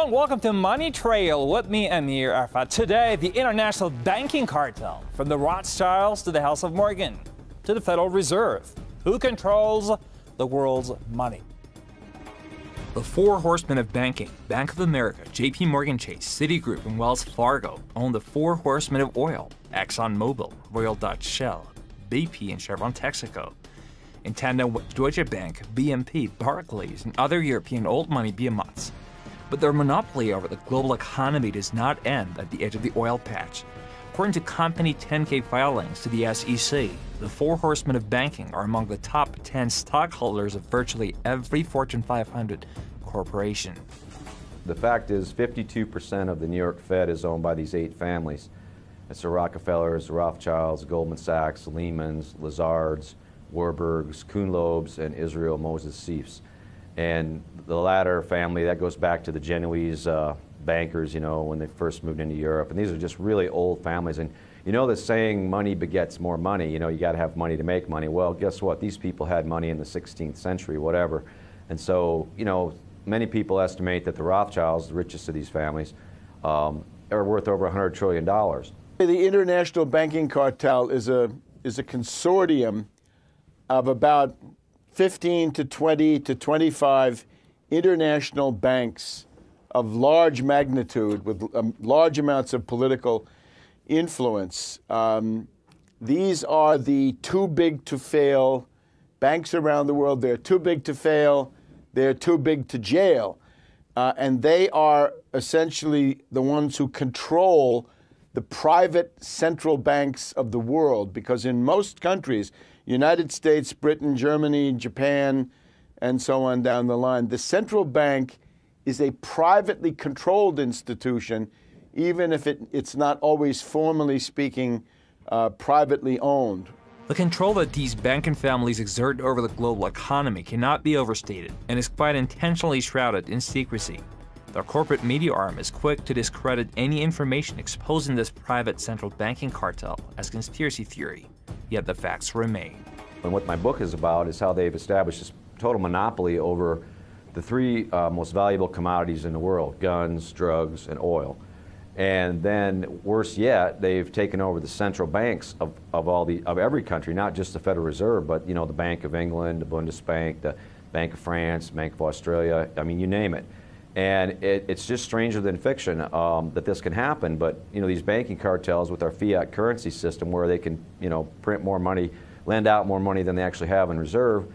Hello and welcome to Money Trail with me, Amir Arafat. Today, the international banking cartel, from the Rothschilds to the House of Morgan to the Federal Reserve. Who controls the world's money? The four horsemen of banking, Bank of America, JP Morgan Chase, Citigroup, and Wells Fargo, own the four horsemen of oil, ExxonMobil, Royal Dutch Shell, BP, and Chevron Texaco. In tandem with Deutsche Bank, BNP, Barclays, and other European old money behemoths. But their monopoly over the global economy does not end at the edge of the oil patch. According to company 10-K filings to the SEC, the four horsemen of banking are among the top 10 stockholders of virtually every Fortune 500 corporation. The fact is 52% of the New York Fed is owned by these 8 families. It's the Rockefellers, the Rothschilds, Goldman Sachs, Lehmans, Lazards, Warburgs, Kuhn-Loebs, and Israel Moses Seifs. And the latter family, that goes back to the Genoese bankers, you know, when they first moved into Europe. And these are just really old families. And you know the saying, money begets more money, you know, you got to have money to make money. Well, guess what? These people had money in the 16th century, whatever. And so, you know, many people estimate that the Rothschilds, the richest of these families, are worth over $100 trillion. The international banking cartel is a consortium of about 15 to 20 to 25 international banks of large magnitude with large amounts of political influence. These are the too big to fail banks around the world. They're too big to fail. They're too big to jail. And they are essentially the ones who control the private central banks of the world, because in most countries, United States, Britain, Germany, Japan, and so on down the line, the central bank is a privately controlled institution, even if it's not always, formally speaking, privately owned. The control that these banking families exert over the global economy cannot be overstated and is quite intentionally shrouded in secrecy. Their corporate media arm is quick to discredit any information exposing this private central banking cartel as conspiracy theory, yet the facts remain. And what my book is about is how they've established this total monopoly over the 3 most valuable commodities in the world: guns, drugs, and oil. And then, worse yet, they've taken over the central banks of every country, not just the Federal Reserve, but you know, the Bank of England, the Bundesbank, the Bank of France, Bank of Australia, I mean, you name it. And it's just stranger than fiction that this can happen. But you know, these banking cartels with our fiat currency system, where they can, you know, print more money, lend out more money than they actually have in reserve,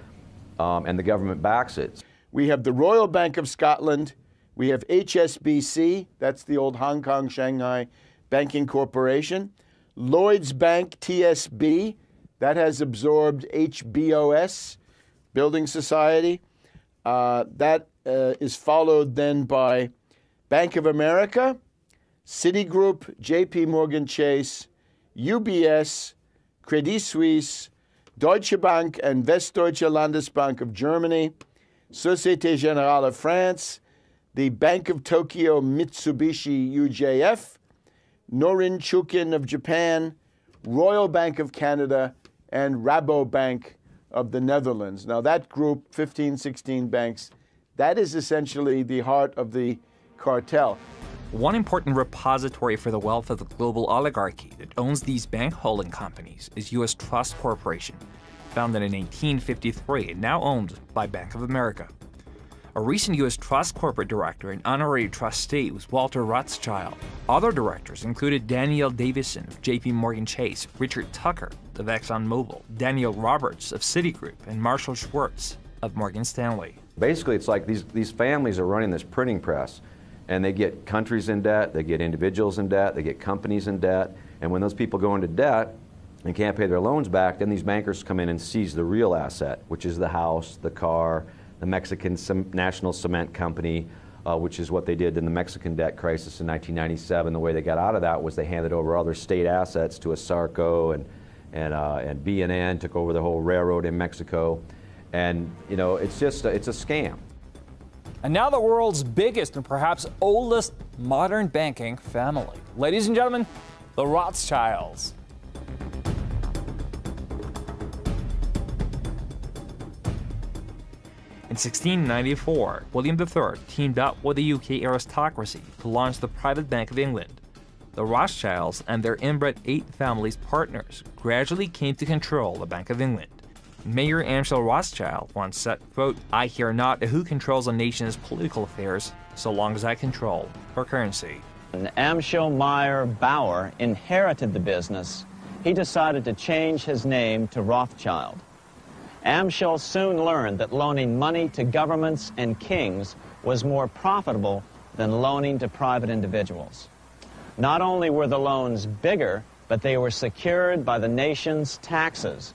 and the government backs it. We have the Royal Bank of Scotland. We have HSBC, that's the old Hong Kong, Shanghai Banking Corporation. Lloyds Bank, TSB, that has absorbed HBOS, Building Society. That is followed then by Bank of America, Citigroup, JP Morgan Chase, UBS, Credit Suisse, Deutsche Bank and Westdeutsche Landesbank of Germany, Société Générale of France, the Bank of Tokyo Mitsubishi UJF, Norin Chukin of Japan, Royal Bank of Canada, and Rabobank of the Netherlands. Now that group, 15, 16 banks, that is essentially the heart of the cartel. One important repository for the wealth of the global oligarchy that owns these bank holding companies is U.S. Trust Corporation, founded in 1853 and now owned by Bank of America. A recent U.S. Trust corporate director and honorary trustee was Walter Rothschild. Other directors included Daniel Davison of JP Morgan Chase, Richard Tucker of ExxonMobil, Daniel Roberts of Citigroup, and Marshall Schwartz of Morgan Stanley. Basically, it's like these families are running this printing press, and they get countries in debt, they get individuals in debt, they get companies in debt, and when those people go into debt and can't pay their loans back, then these bankers come in and seize the real asset, which is the house, the car, the Mexican National Cement Company, which is what they did in the Mexican debt crisis in 1997. The way they got out of that was they handed over other state assets to Asarco, and B&N took over the whole railroad in Mexico. And you know, it's just it's a scam. And now the world's biggest and perhaps oldest modern banking family. Ladies and gentlemen, the Rothschilds. In 1694, William III teamed up with the UK aristocracy to launch the private Bank of England. The Rothschilds and their inbred 8 families partners gradually came to control the Bank of England. Mayor Amschel Rothschild once said, quote, "I care not who controls a nation's political affairs, so long as I control her currency." When Amschel Meyer Bauer inherited the business, he decided to change his name to Rothschild. Amschel soon learned that loaning money to governments and kings was more profitable than loaning to private individuals. Not only were the loans bigger, but they were secured by the nation's taxes.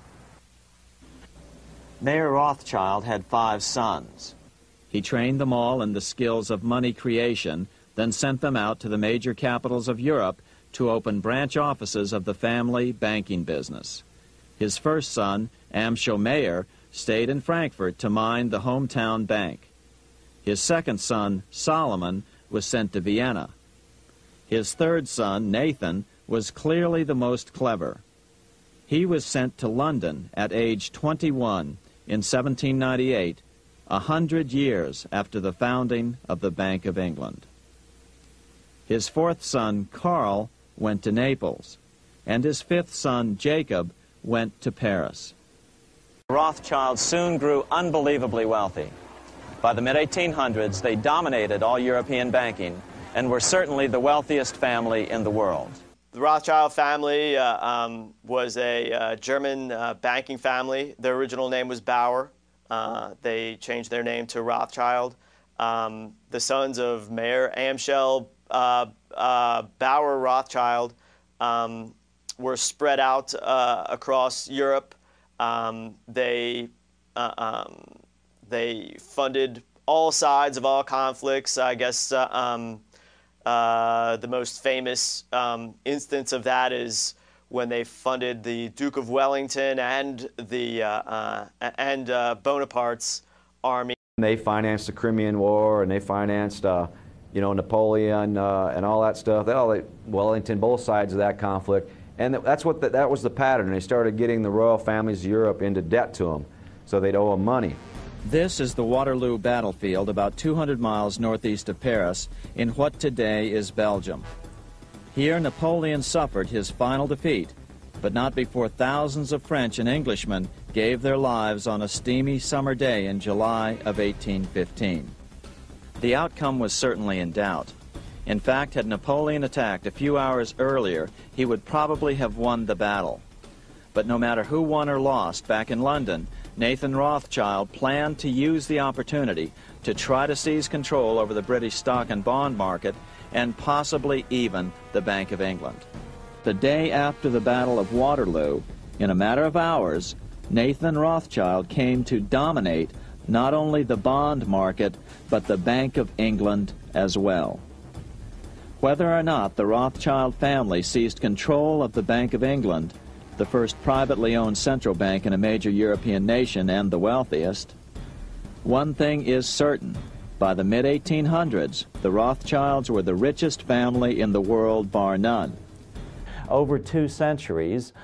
Mayer Rothschild had 5 sons. He trained them all in the skills of money creation, then sent them out to the major capitals of Europe to open branch offices of the family banking business. His first son, Amschel Meyer, stayed in Frankfurt to mind the hometown bank. His second son, Solomon, was sent to Vienna. His third son, Nathan, was clearly the most clever. He was sent to London at age 21 in 1798, 100 years after the founding of the Bank of England. His fourth son, Carl, went to Naples, and his fifth son, Jacob, went to Paris. Rothschilds soon grew unbelievably wealthy. By the mid-1800s, they dominated all European banking and were certainly the wealthiest family in the world. The Rothschild family was a German banking family. Their original name was Bauer. They changed their name to Rothschild. The sons of Mayer Amschel Bauer Rothschild were spread out across Europe. They funded all sides of all conflicts. I guess the most famous instance of that is when they funded the Duke of Wellington and Bonaparte's army. They financed the Crimean War, and they financed, Napoleon and all that stuff. Wellington, both sides of that conflict, and that was the pattern. They started getting the royal families of Europe into debt to them, so they'd owe them money. This is the Waterloo battlefield about 200 miles northeast of Paris in what today is Belgium. Here Napoleon suffered his final defeat, but not before thousands of French and Englishmen gave their lives on a steamy summer day in July of 1815. The outcome was certainly in doubt. In fact, had Napoleon attacked a few hours earlier, he would probably have won the battle. But no matter who won or lost back in London, Nathan Rothschild planned to use the opportunity to try to seize control over the British stock and bond market and possibly even the Bank of England. The day after the Battle of Waterloo, in a matter of hours, Nathan Rothschild came to dominate not only the bond market, but the Bank of England as well. Whether or not the Rothschild family seized control of the Bank of England, the first privately owned central bank in a major European nation and the wealthiest, one thing is certain. By the mid-1800s, the Rothschilds were the richest family in the world, bar none. Over 2 centuries,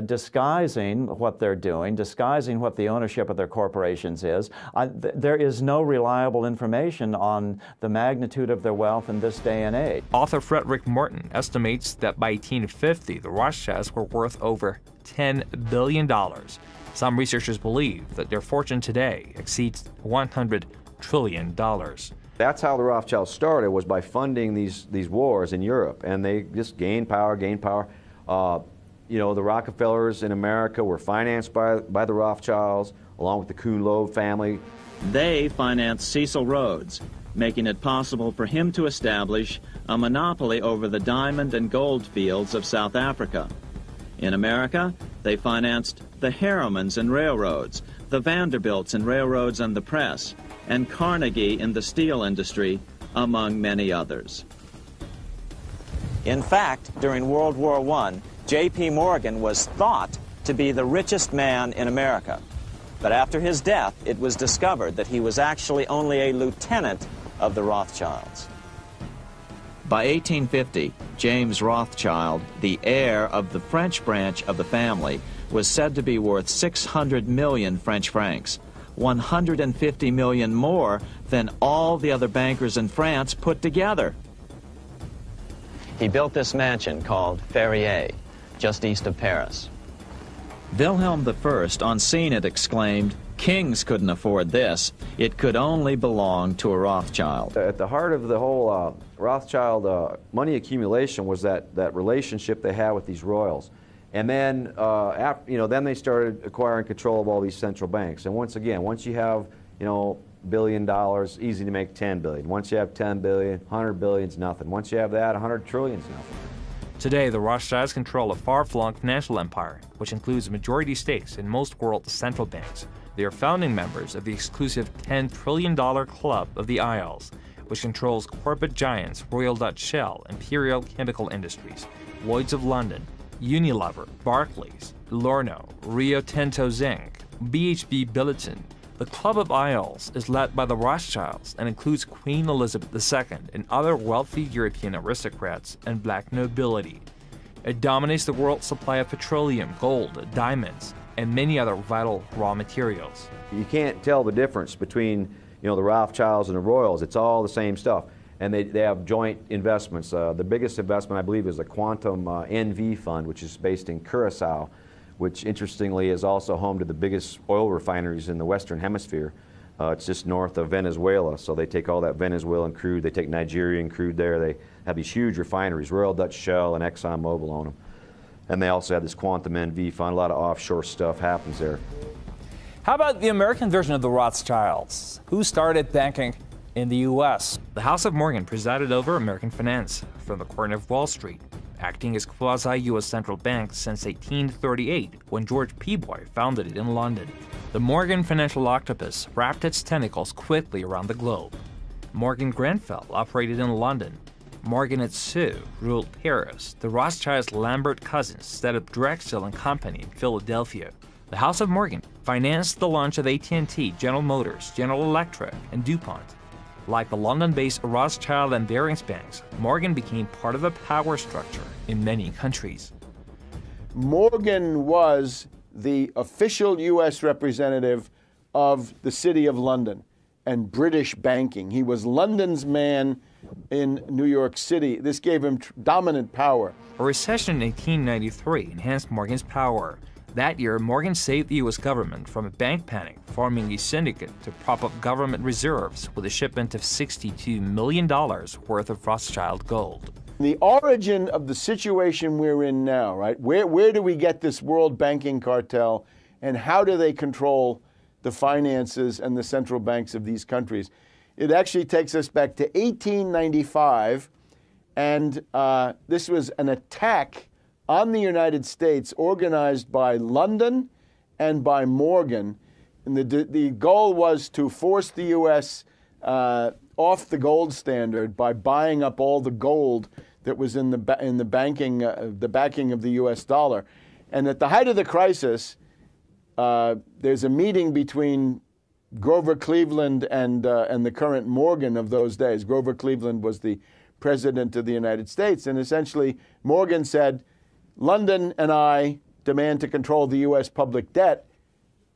disguising what they're doing, disguising what the ownership of their corporations is. There is no reliable information on the magnitude of their wealth in this day and age. Author Frederick Morton estimates that by 1850, the Rothschilds were worth over $10 billion. Some researchers believe that their fortune today exceeds $100 trillion. That's how the Rothschilds started, was by funding these wars in Europe, and they just gained power. The Rockefellers in America were financed by the Rothschilds, along with the Kuhn-Loeb family. They financed Cecil Rhodes, making it possible for him to establish a monopoly over the diamond and gold fields of South Africa. In America, they financed the Harrimans and railroads, the Vanderbilts in railroads and the press, and Carnegie in the steel industry, among many others. In fact, during World War I, J.P. Morgan was thought to be the richest man in America. But after his death, it was discovered that he was actually only a lieutenant of the Rothschilds. By 1850, James Rothschild, the heir of the French branch of the family, was said to be worth 600 million French francs, 150 million more than all the other bankers in France put together. He built this mansion called Ferrier, just east of Paris. Wilhelm I, on seeing it, exclaimed, "Kings couldn't afford this. It could only belong to a Rothschild." At the heart of the whole Rothschild money accumulation was that relationship they had with these royals. And then, then they started acquiring control of all these central banks. And once again, once you have, $1 billion, easy to make 10 billion. Once you have 10 billion, 100 billion's nothing. Once you have that, 100 trillion's nothing. Today, the Rothschilds control a far-flung financial empire, which includes majority stakes in most world central banks. They are founding members of the exclusive $10 trillion Club of the Isles, which controls corporate giants Royal Dutch Shell, Imperial Chemical Industries, Lloyds of London, Unilever, Barclays, Lorno, Rio Tinto Zinc, BHP Billiton. The Club of Isles is led by the Rothschilds and includes Queen Elizabeth II and other wealthy European aristocrats and black nobility. It dominates the world's supply of petroleum, gold, diamonds, and many other vital raw materials. You can't tell the difference between, the Rothschilds and the royals. It's all the same stuff. And they have joint investments. The biggest investment, I believe, is the Quantum NV Fund, which is based in Curacao, which interestingly is also home to the biggest oil refineries in the Western Hemisphere. It's just north of Venezuela, so they take all that Venezuelan crude, they take Nigerian crude there, they have these huge refineries, Royal Dutch Shell and ExxonMobil own them. And they also have this Quantum NV Fund, a lot of offshore stuff happens there. How about the American version of the Rothschilds? Who started banking in the U.S.? The House of Morgan presided over American finance from the corner of Wall Street, acting as quasi-U.S. central bank since 1838, when George Peabody founded it in London. The Morgan financial octopus wrapped its tentacles quickly around the globe. Morgan Grenfell operated in London. Morgan & Sue ruled Paris. The Rothschilds' Lambert cousins set up Drexel & Company in Philadelphia. The House of Morgan financed the launch of AT&T, General Motors, General Electric, and DuPont. Like the London-based Rothschild and Barings banks, Morgan became part of a power structure in many countries. Morgan was the official U.S. representative of the City of London and British banking. He was London's man in New York City. This gave him dominant power. A recession in 1893 enhanced Morgan's power. That year, Morgan saved the U.S. government from a bank panic, forming a syndicate to prop up government reserves with a shipment of $62 million worth of Rothschild gold. The origin of the situation we're in now, right? Where do we get this world banking cartel, and how do they control the finances and the central banks of these countries? It actually takes us back to 1895, and this was an attack on the United States organized by London and by Morgan. And the goal was to force the U.S. Off the gold standard by buying up all the gold that was in the backing of the U.S. dollar. And at the height of the crisis, there's a meeting between Grover Cleveland and the current Morgan of those days. Grover Cleveland was the president of the United States, and essentially Morgan said, London and I demand to control the U.S. public debt,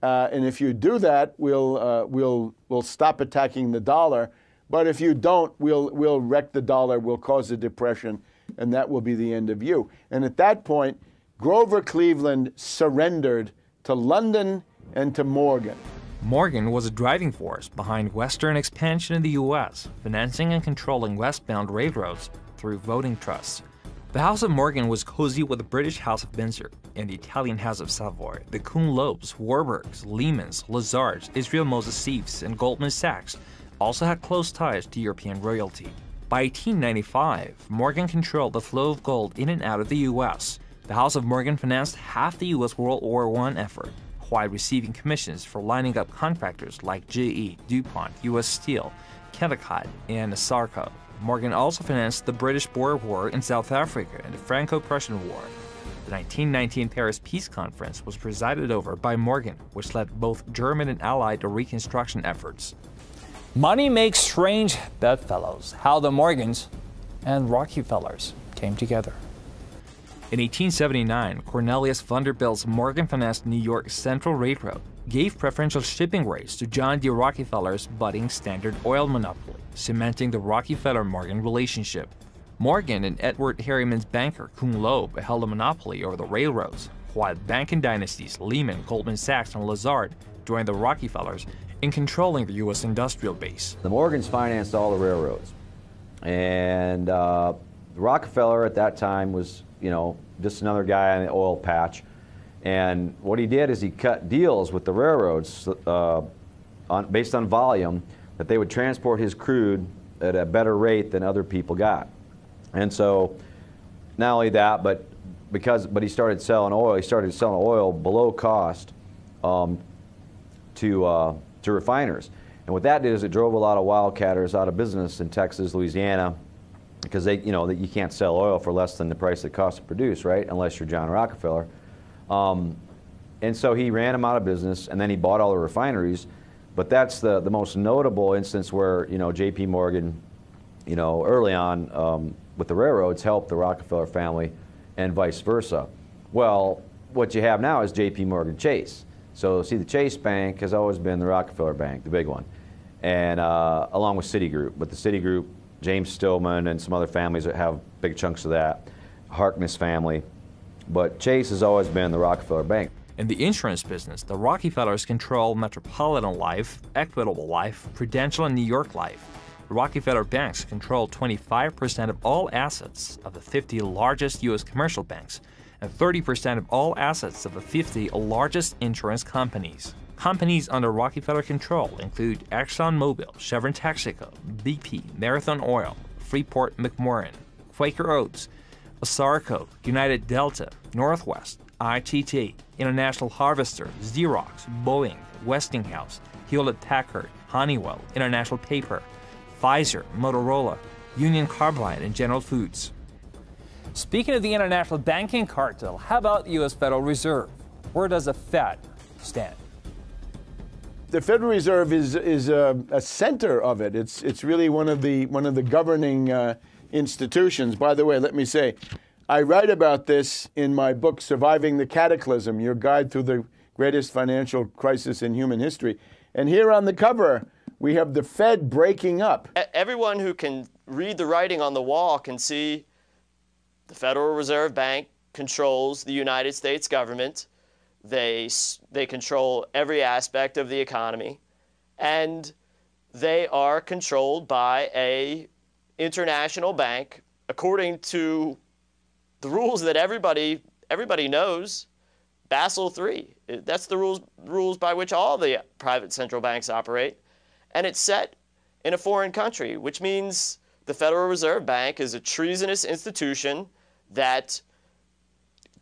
and if you do that, we'll stop attacking the dollar. But if you don't, we'll wreck the dollar, we'll cause a depression, and that will be the end of you. And at that point, Grover Cleveland surrendered to London and to Morgan. Morgan was a driving force behind Western expansion in the U.S., financing and controlling westbound railroads through voting trusts. The House of Morgan was cozy with the British House of Windsor and the Italian House of Savoy. The Kuhn-Loebs, Warburgs, Lehmans, Lazards, Israel Moses Sieves, and Goldman Sachs also had close ties to European royalty. By 1895, Morgan controlled the flow of gold in and out of the U.S. The House of Morgan financed half the U.S. World War I effort, while receiving commissions for lining up contractors like GE, DuPont, U.S. Steel, Kennecott, and Sarco. Morgan also financed the British-Boer War in South Africa and the Franco-Prussian War. The 1919 Paris Peace Conference was presided over by Morgan, which led both German and Allied reconstruction efforts. Money makes strange bedfellows. How the Morgans and Rockefellers came together. In 1879, Cornelius Vanderbilt's Morgan financed New York's Central Railroad, gave preferential shipping rates to John D. Rockefeller's budding Standard Oil monopoly, cementing the Rockefeller-Morgan relationship. Morgan and Edward Harriman's banker Kung Loeb held a monopoly over the railroads, while banking dynasties Lehman, Goldman Sachs, and Lazard joined the Rockefellers in controlling the U.S. industrial base. The Morgans financed all the railroads, and Rockefeller at that time was, just another guy on the oil patch. And what he did is he cut deals with the railroads based on volume, that they would transport his crude at a better rate than other people got. And so, not only that, but he started selling oil. He started selling oil below cost to refiners. And what that did is it drove a lot of wildcatters out of business in Texas, Louisiana, because you can't sell oil for less than the price it costs to produce, right? Unless you're John Rockefeller. And so he ran them out of business, and then he bought all the refineries. But that's the most notable instance where J.P. Morgan, early on with the railroads helped the Rockefeller family, and vice versa. Well, what you have now is J.P. Morgan Chase. So see, the Chase Bank has always been the Rockefeller Bank, the big one, and along with Citigroup. But the Citigroup, James Stillman and some other families that have big chunks of that, Harkness family. But Chase has always been the Rockefeller Bank. In the insurance business, the Rockefellers control Metropolitan Life, Equitable Life, Prudential, and New York Life. The Rockefeller banks control 25% of all assets of the 50 largest U.S. commercial banks and 30% of all assets of the 50 largest insurance companies. Companies under Rockefeller control include ExxonMobil, Chevron Texaco, BP, Marathon Oil, Freeport McMoran, Quaker Oats, Asarco, United Delta, Northwest, ITT, International Harvester, Xerox, Boeing, Westinghouse, Hewlett-Packard, Honeywell, International Paper, Pfizer, Motorola, Union Carbide, and General Foods. Speaking of the international banking cartel, how about the U.S. Federal Reserve? Where does the Fed stand? The Federal Reserve is a center of it. It's really one of the governing institutions. By the way, let me say, I write about this in my book, Surviving the Cataclysm, Your Guide Through the Greatest Financial Crisis in Human History. And here on the cover, we have the Fed breaking up. Everyone who can read the writing on the wall can see the Federal Reserve Bank controls the United States government. They control every aspect of the economy, and they are controlled by a international bank according to the rules that everybody knows. Basel III. That's the rules by which all the private central banks operate, and it's set in a foreign country, which means the Federal Reserve Bank is a treasonous institution that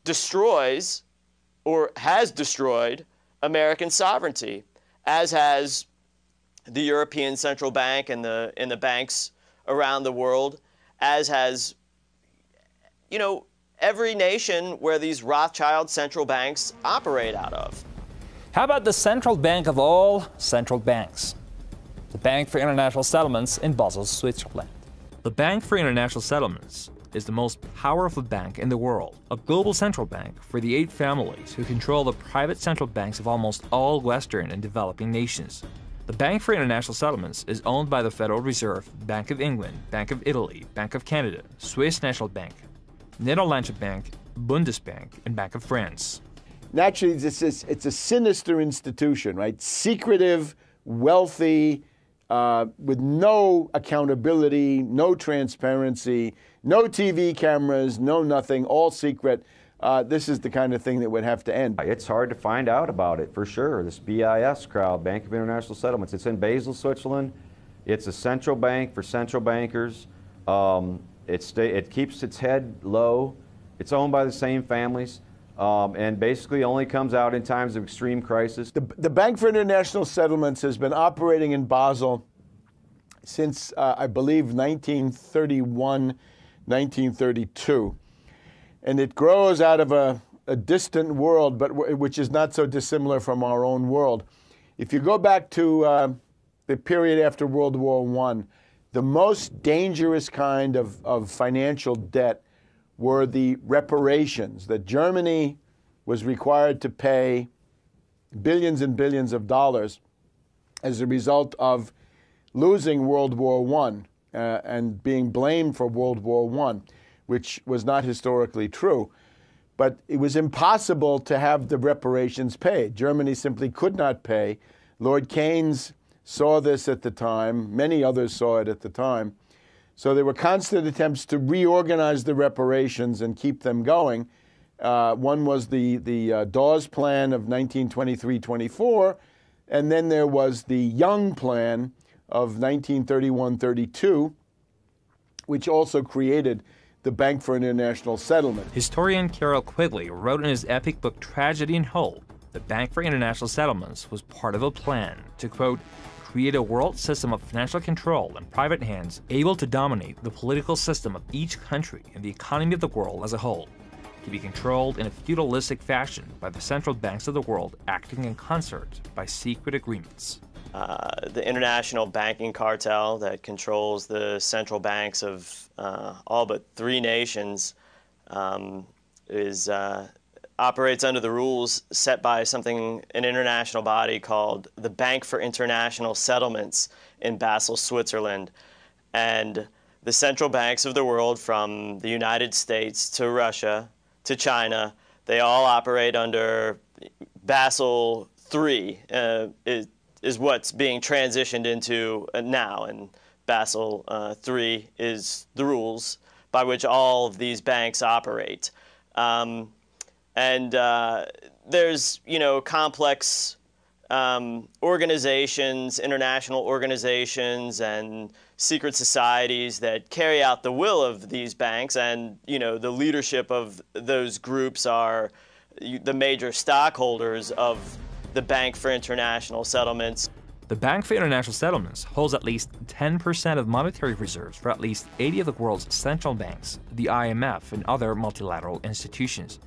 destroys or has destroyed American sovereignty, as has the European Central Bank and the banks around the world, as has, every nation where these Rothschild central banks operate out of. How about the central bank of all central banks? The Bank for International Settlements in Basel, Switzerland. The Bank for International Settlements is the most powerful bank in the world, a global central bank for the 8 families who control the private central banks of almost all Western and developing nations. The Bank for International Settlements is owned by the Federal Reserve, Bank of England, Bank of Italy, Bank of Canada, Swiss National Bank, Netherlands Bank, Bundesbank, and Bank of France. Naturally, it's a sinister institution, right? Secretive, wealthy, with no accountability, no transparency, no TV cameras, no nothing, all secret. This is the kind of thing that would have to end. It's hard to find out about it, for sure. This BIS crowd, Bank of International Settlements, it's in Basel, Switzerland. It's a central bank for central bankers. It keeps its head low. It's owned by the same families, and basically only comes out in times of extreme crisis. The Bank for International Settlements has been operating in Basel since, I believe, 1931, 1932. And it grows out of a distant world, but which is not so dissimilar from our own world. If you go back to the period after World War I, the most dangerous kind of financial debt were the reparations that Germany was required to pay billions and billions of dollars as a result of losing World War I and being blamed for World War I, which was not historically true. But it was impossible to have the reparations paid. Germany simply could not pay. Lord Keynes saw this at the time. Many others saw it at the time. So there were constant attempts to reorganize the reparations and keep them going. One was the Dawes Plan of 1923-24, and then there was the Young Plan of 1931-32, which also created the Bank for International Settlement. Historian Carroll Quigley wrote in his epic book Tragedy and Hope, the Bank for International Settlements was part of a plan to, quote, create a world system of financial control in private hands able to dominate the political system of each country and the economy of the world as a whole, to be controlled in a feudalistic fashion by the central banks of the world acting in concert by secret agreements. The international banking cartel that controls the central banks of all but 3 nations operates under the rules set by an international body called the Bank for International Settlements in Basel, Switzerland. And the central banks of the world, from the United States to Russia to China, they all operate under Basel III, is what's being transitioned into now, and Basel III is the rules by which all of these banks operate. There's, complex organizations, international organizations, and secret societies that carry out the will of these banks, and, the leadership of those groups are the major stockholders of the Bank for International Settlements. The Bank for International Settlements holds at least 10% of monetary reserves for at least 80 of the world's central banks, the IMF, and other multilateral institutions.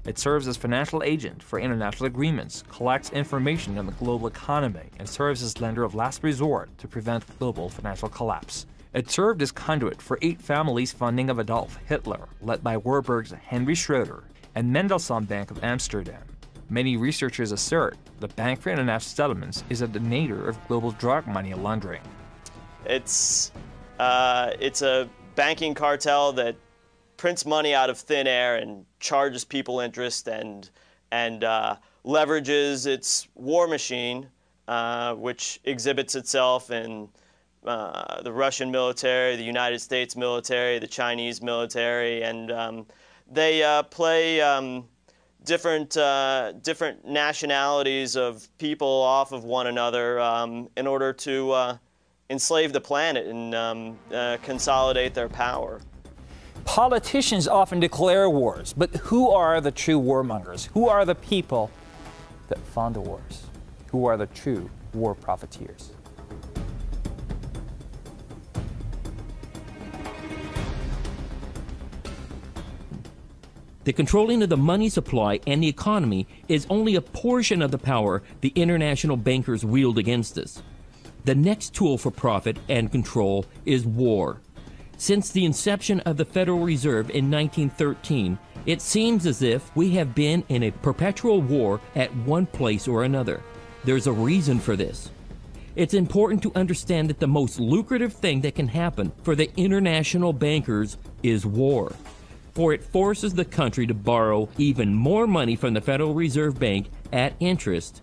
It serves as financial agent for international agreements, collects information on the global economy, and serves as lender of last resort to prevent global financial collapse. It served as conduit for 8 families' funding of Adolf Hitler, led by Warburg's Henry Schroeder, and Mendelssohn Bank of Amsterdam. Many researchers assert the Bank for International Settlements is a detonator of global drug money laundering. It's a banking cartel that prints money out of thin air and charges people interest and leverages its war machine, which exhibits itself in the Russian military, the United States military, the Chinese military, and they play different nationalities of people off of one another in order to enslave the planet and consolidate their power. Politicians often declare wars, but who are the true warmongers? Who are the people that fund the wars? Who are the true war profiteers? The controlling of the money supply and the economy is only a portion of the power the international bankers wield against us. The next tool for profit and control is war. Since the inception of the Federal Reserve in 1913, it seems as if we have been in a perpetual war at one place or another. There's a reason for this. It's important to understand that the most lucrative thing that can happen for the international bankers is war, for it forces the country to borrow even more money from the Federal Reserve Bank at interest.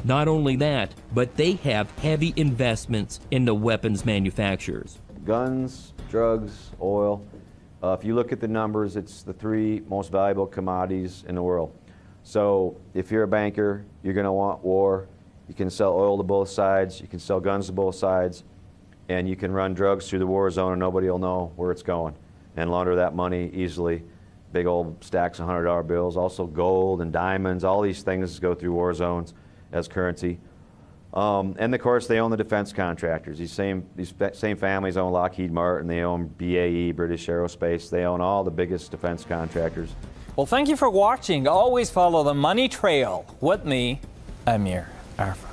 Not only that, but they have heavy investments in the weapons manufacturers. Guns, drugs, oil. If you look at the numbers, it's the 3 most valuable commodities in the world. So if you're a banker, you're going to want war. You can sell oil to both sides, you can sell guns to both sides, and you can run drugs through the war zone and nobody will know where it's going, and launder that money easily. Big old stacks of $100 bills, also gold and diamonds, all these things go through war zones as currency. And of course, they own the defense contractors. These same families own Lockheed Martin, they own BAE, British Aerospace, they own all the biggest defense contractors. Well, thank you for watching. Always follow the money trail with me, Amir Arfa.